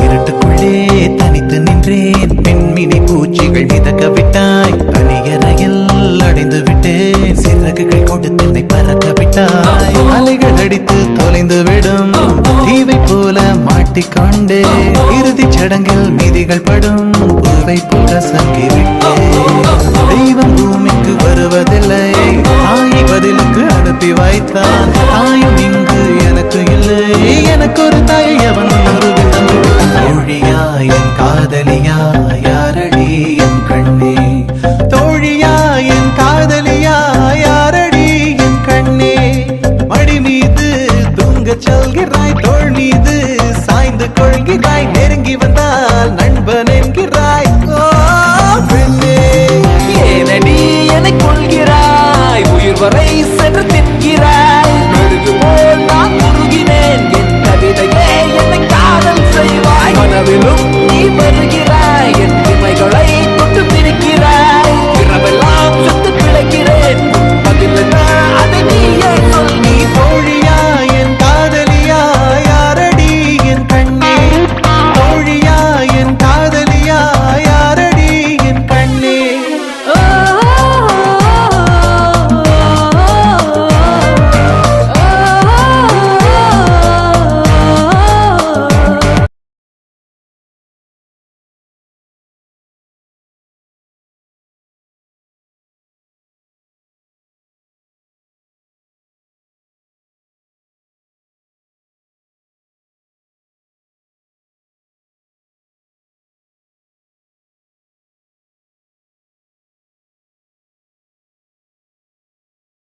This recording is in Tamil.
இருட்டுக்குள்ளே தனித்து நின்றேன், பெண்மினி பூச்சிகள் மிதக்க விட்டாய், தனியறையில் அடைந்து விட்டேன், சிறகுகள் கொண்டு தென்னை பறக்க விட்டாய், அலைகள் அடித்து தொலைந்து விடும் தீவை போல மாட்டிக்கொண்டே, இறுதிச் சடங்கில் மீதிகள் படும் பூவை போல சங்கிவிட்டேன். தெய்வம் பூமிக்கு வருவதில்லை, தாயை பதிலுக்கு அனுப்பி வைத்தான், தாயும் இங்கு எனக்கு இல்லை, எனக்கு ஒரு தாயை அவன் உருவில் தந்து. தோழியா என் காதலியா யாரடி என் கண்ணே, தோழியா என் காதலியா யாரடி என் கண்ணே, மடி மீது தூங்கச் சொல்கிறாய், தோள் மீது சாய்ந்து கொள்கிறாய், நெருங்கி வந்தால் நண்பன் என்கிறாய்.